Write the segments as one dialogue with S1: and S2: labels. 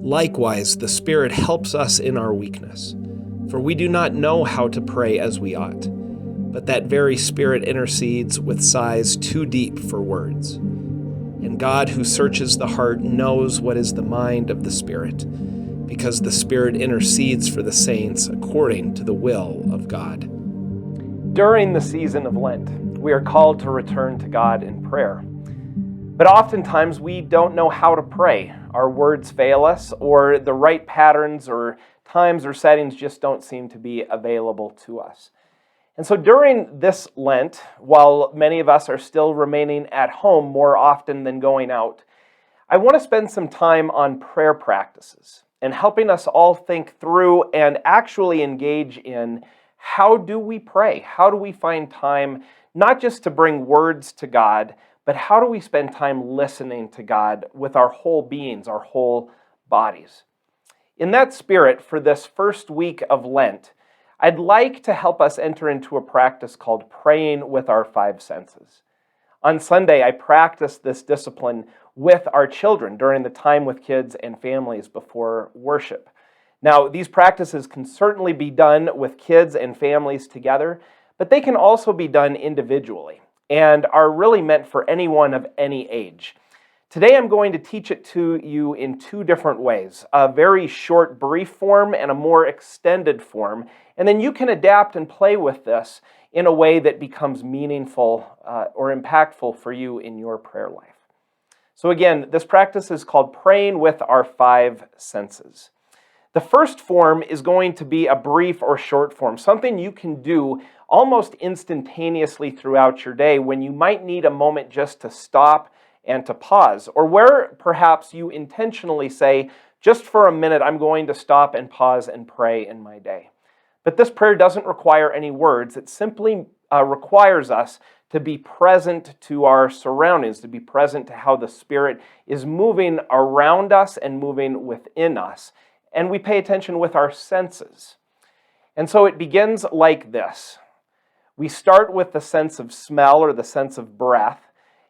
S1: Likewise, the Spirit helps us in our weakness. For we do not know how to pray as we ought, but that very Spirit intercedes with sighs too deep for words. And God, who searches the heart, knows what is the mind of the Spirit, because the Spirit intercedes for the saints according to the will of God. During the season of Lent, we are called to return to God in prayer. But oftentimes we don't know how to pray. Our words fail us, or the right patterns or times or settings just don't seem to be available to us. And so during this Lent, while many of us are still remaining at home more often than going out, I want to spend some time on prayer practices and helping us all think through and actually engage in how do we pray? How do we find time not just to bring words to God, but how do we spend time listening to God with our whole beings, our whole bodies? In that spirit, for this first week of Lent, I'd like to help us enter into a practice called praying with our five senses. On Sunday, I practiced this discipline with our children during the time with kids and families before worship. Now, these practices can certainly be done with kids and families together, but they can also be done individually and are really meant for anyone of any age. Today I'm going to teach it to you in two different ways, a very short, brief form and a more extended form, and then you can adapt and play with this in a way that becomes meaningful or impactful for you in your prayer life. So again, this practice is called praying with our five senses. The first form is going to be a brief or short form, something you can do almost instantaneously throughout your day when you might need a moment just to stop and to pause, or where perhaps you intentionally say, just for a minute, I'm going to stop and pause and pray in my day. But this prayer doesn't require any words. It simply requires us to be present to our surroundings, to be present to how the Spirit is moving around us and moving within us. And we pay attention with our senses. And so it begins like this. We start with the sense of smell or the sense of breath,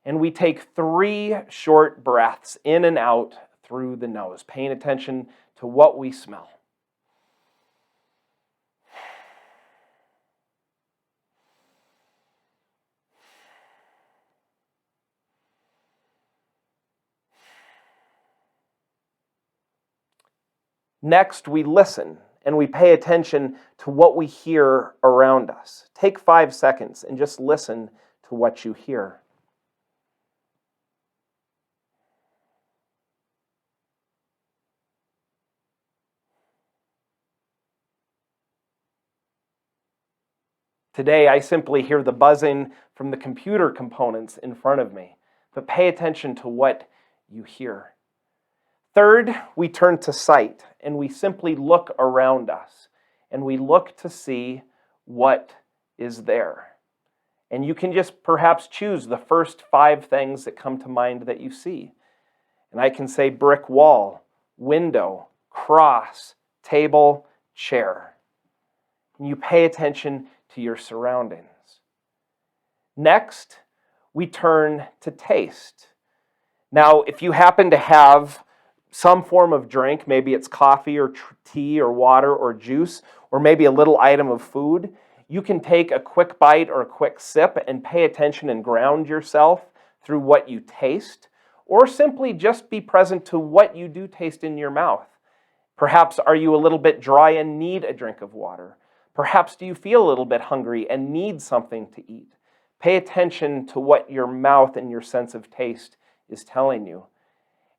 S1: and we take 3 short breaths in and out through the nose, paying attention to what we smell. Next, we listen and we pay attention to what we hear around us. Take 5 seconds and just listen to what you hear. Today, I simply hear the buzzing from the computer components in front of me, but pay attention to what you hear. Third, we turn to sight, and we simply look around us, and we look to see what is there. And you can just perhaps choose the first 5 things that come to mind that you see. And I can say brick wall, window, cross, table, chair. And you pay attention to your surroundings. Next, we turn to taste. Now, if you happen to have some form of drink, maybe it's coffee or tea or water or juice, or maybe a little item of food, you can take a quick bite or a quick sip and pay attention and ground yourself through what you taste, or simply just be present to what you do taste in your mouth. Perhaps are you a little bit dry and need a drink of water? Perhaps do you feel a little bit hungry and need something to eat? Pay attention to what your mouth and your sense of taste is telling you.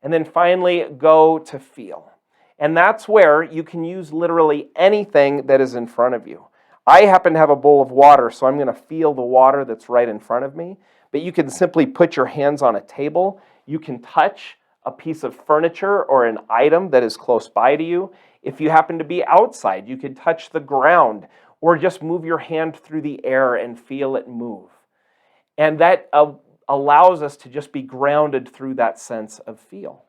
S1: And then finally, go to feel. And that's where you can use literally anything that is in front of you. I happen to have a bowl of water, so I'm going to feel the water that's right in front of me. But you can simply put your hands on a table. You can touch a piece of furniture or an item that is close by to you. If you happen to be outside, you could touch the ground or just move your hand through the air and feel it move. And that allows us to just be grounded through that sense of feel.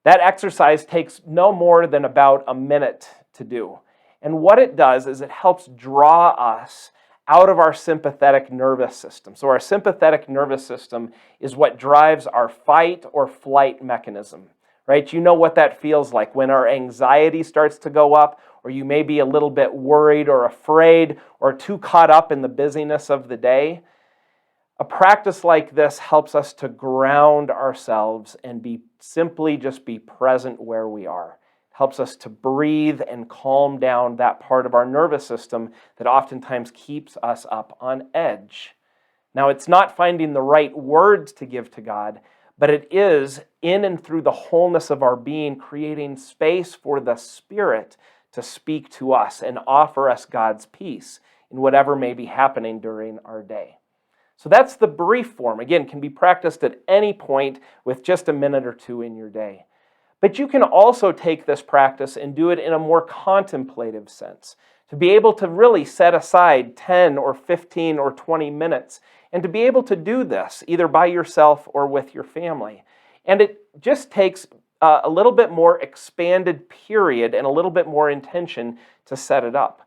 S1: That exercise takes no more than about a minute to do. And what it does is it helps draw us out of our sympathetic nervous system. So our sympathetic nervous system is what drives our fight or flight mechanism. right? You know what that feels like when our anxiety starts to go up, or you may be a little bit worried or afraid or too caught up in the busyness of the day. A practice like this helps us to ground ourselves and simply just be present where we are. It helps us to breathe and calm down that part of our nervous system that oftentimes keeps us up on edge. Now, it's not finding the right words to give to God, but it is in and through the wholeness of our being, creating space for the Spirit to speak to us and offer us God's peace in whatever may be happening during our day. So that's the brief form. Again, can be practiced at any point with just a minute or two in your day. But you can also take this practice and do it in a more contemplative sense, to be able to really set aside 10 or 15 or 20 minutes, and to be able to do this either by yourself or with your family. And it just takes a little bit more expanded period and a little bit more intention to set it up.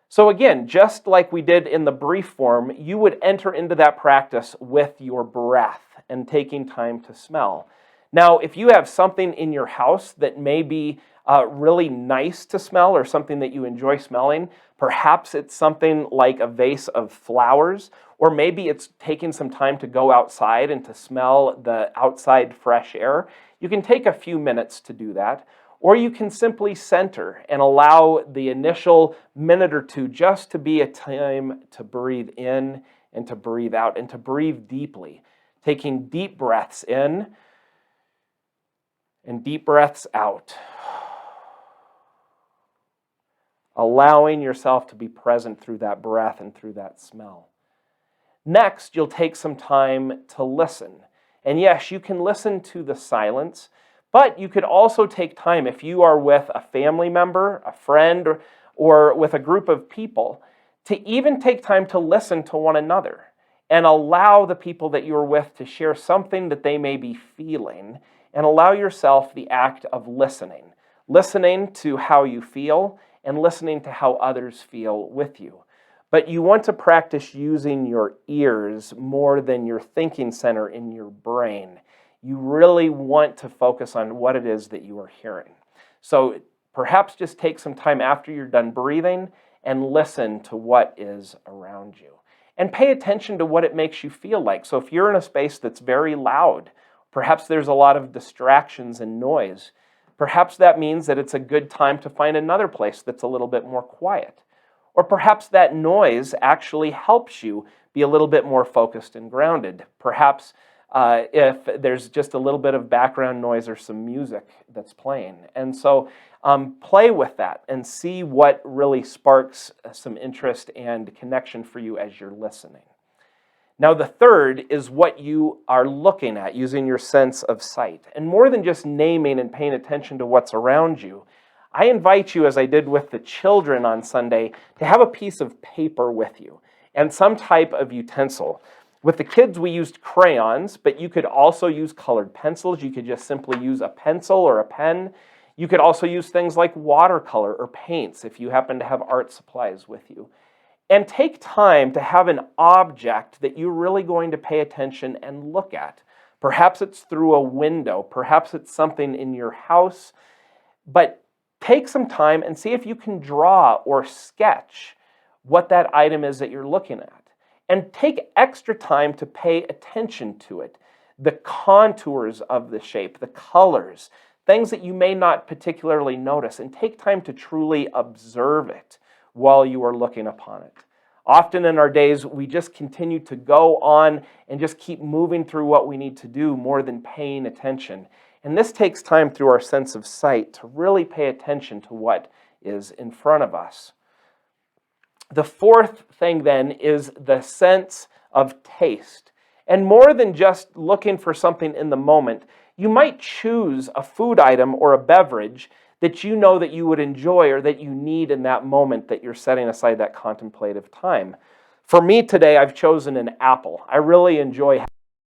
S1: So again, just like we did in the brief form, you would enter into that practice with your breath and taking time to smell. Now, if you have something in your house that may be really nice to smell or something that you enjoy smelling, perhaps it's something like a vase of flowers, or maybe it's taking some time to go outside and to smell the outside fresh air. You can take a few minutes to do that, or you can simply center and allow the initial minute or two just to be a time to breathe in and to breathe out and to breathe deeply, taking deep breaths in and deep breaths out, allowing yourself to be present through that breath and through that smell. Next, you'll take some time to listen. And yes, you can listen to the silence, but you could also take time if you are with a family member, a friend, or with a group of people, to even take time to listen to one another and allow the people that you're with to share something that they may be feeling, and allow yourself the act of listening to how you feel and listening to how others feel with you. But you want to practice using your ears more than your thinking center in your brain. You really want to focus on what it is that you are hearing. So perhaps just take some time after you're done breathing and listen to what is around you. And pay attention to what it makes you feel like. So if you're in a space that's very loud, perhaps there's a lot of distractions and noise, perhaps that means that it's a good time to find another place that's a little bit more quiet. Or perhaps that noise actually helps you be a little bit more focused and grounded. Perhaps if there's just a little bit of background noise or some music that's playing. And so play with that and see what really sparks some interest and connection for you as you're listening. Now, the third is what you are looking at using your sense of sight. And more than just naming and paying attention to what's around you, I invite you, as I did with the children on Sunday, to have a piece of paper with you and some type of utensil. With the kids, we used crayons, but you could also use colored pencils. You could just simply use a pencil or a pen. You could also use things like watercolor or paints if you happen to have art supplies with you. And take time to have an object that you're really going to pay attention and look at. Perhaps it's through a window. Perhaps it's something in your house. But take some time and see if you can draw or sketch what that item is that you're looking at. And take extra time to pay attention to it. The contours of the shape, the colors, things that you may not particularly notice. And take time to truly observe it while you are looking upon it. Often in our days, we just continue to go on and just keep moving through what we need to do more than paying attention. And this takes time through our sense of sight to really pay attention to what is in front of us. The fourth thing then is the sense of taste. And more than just looking for something in the moment, you might choose a food item or a beverage that you know that you would enjoy or that you need in that moment that you're setting aside that contemplative time. For me today, I've chosen an apple. I really enjoy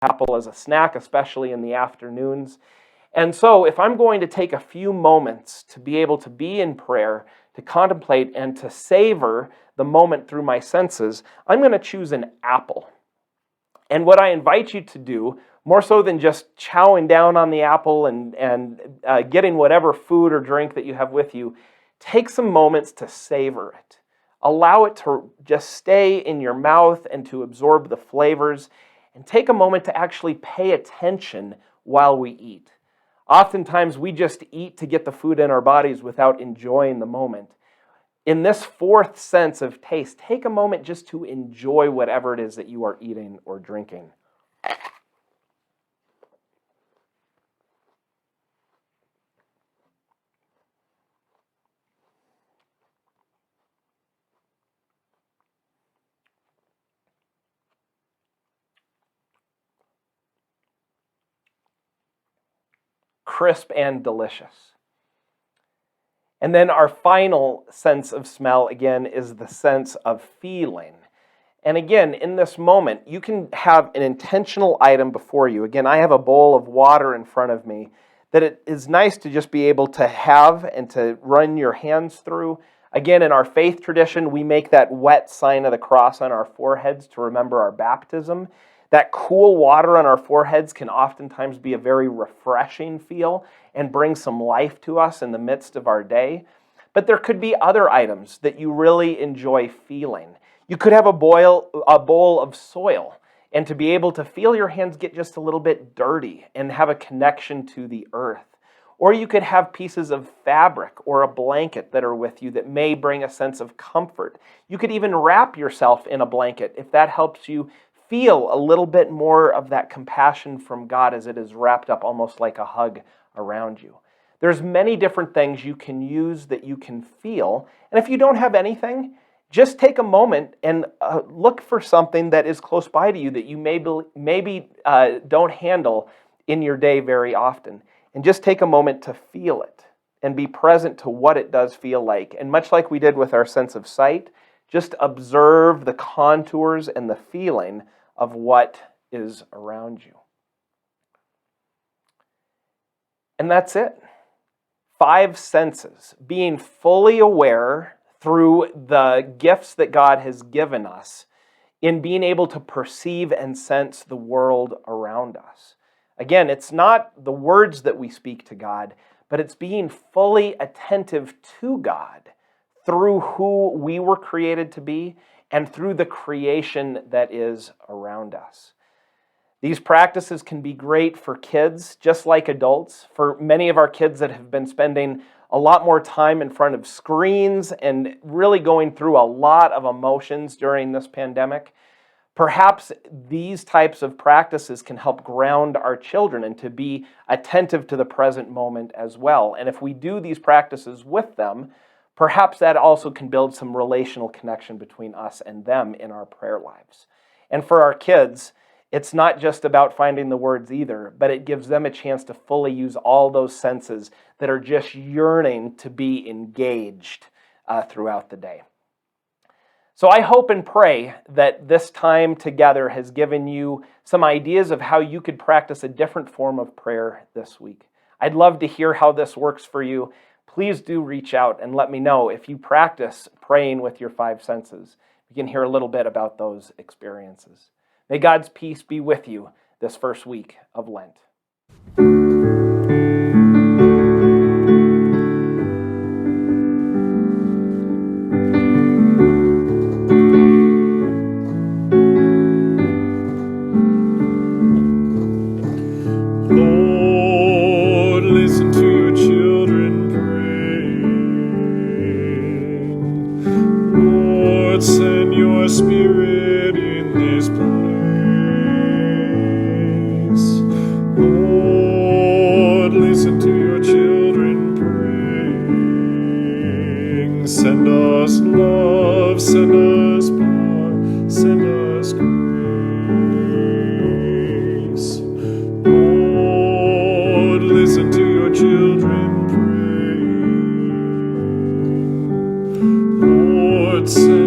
S1: apple as a snack, especially in the afternoons. And so if I'm going to take a few moments to be able to be in prayer, to contemplate and to savor the moment through my senses, I'm going to choose an apple. And what I invite you to do more so than just chowing down on the apple and getting whatever food or drink that you have with you, take some moments to savor it. Allow it to just stay in your mouth and to absorb the flavors, and take a moment to actually pay attention while we eat. Oftentimes, we just eat to get the food in our bodies without enjoying the moment. In this fourth sense of taste, take a moment just to enjoy whatever it is that you are eating or drinking. Crisp and delicious. And then our final sense of smell, again, is the sense of feeling. And again, in this moment, you can have an intentional item before you. Again, I have a bowl of water in front of me that it is nice to just be able to have and to run your hands through. Again, in our faith tradition, we make that wet sign of the cross on our foreheads to remember our baptism. That cool water on our foreheads can oftentimes be a very refreshing feel and bring some life to us in the midst of our day. But there could be other items that you really enjoy feeling. You could have a bowl of soil, and to be able to feel your hands get just a little bit dirty and have a connection to the earth. Or you could have pieces of fabric or a blanket that are with you that may bring a sense of comfort. You could even wrap yourself in a blanket if that helps you feel a little bit more of that compassion from God as it is wrapped up almost like a hug around you. There's many different things you can use that you can feel. And if you don't have anything, just take a moment and look for something that is close by to you that you maybe don't handle in your day very often. And just take a moment to feel it and be present to what it does feel like. And much like we did with our sense of sight, just observe the contours and the feeling of what is around you. And that's it. 5 senses, being fully aware through the gifts that God has given us in being able to perceive and sense the world around us. Again, it's not the words that we speak to God, but it's being fully attentive to God through who we were created to be and through the creation that is around us. These practices can be great for kids, just like adults. For many of our kids that have been spending a lot more time in front of screens and really going through a lot of emotions during this pandemic, perhaps these types of practices can help ground our children and to be attentive to the present moment as well. And if we do these practices with them, perhaps that also can build some relational connection between us and them in our prayer lives. And for our kids, it's not just about finding the words either, but it gives them a chance to fully use all those senses that are just yearning to be engaged throughout the day. So I hope and pray that this time together has given you some ideas of how you could practice a different form of prayer this week. I'd love to hear how this works for you. Please do reach out and let me know if you practice praying with your 5 senses. We can hear a little bit about those experiences. May God's peace be with you this first week of Lent.
S2: Lord, listen to your children praying. Lord, send your Spirit in this place. Lord, listen to your children praying. Send us love, send us power, send us grace. Lord, listen to your children praying. Lord, send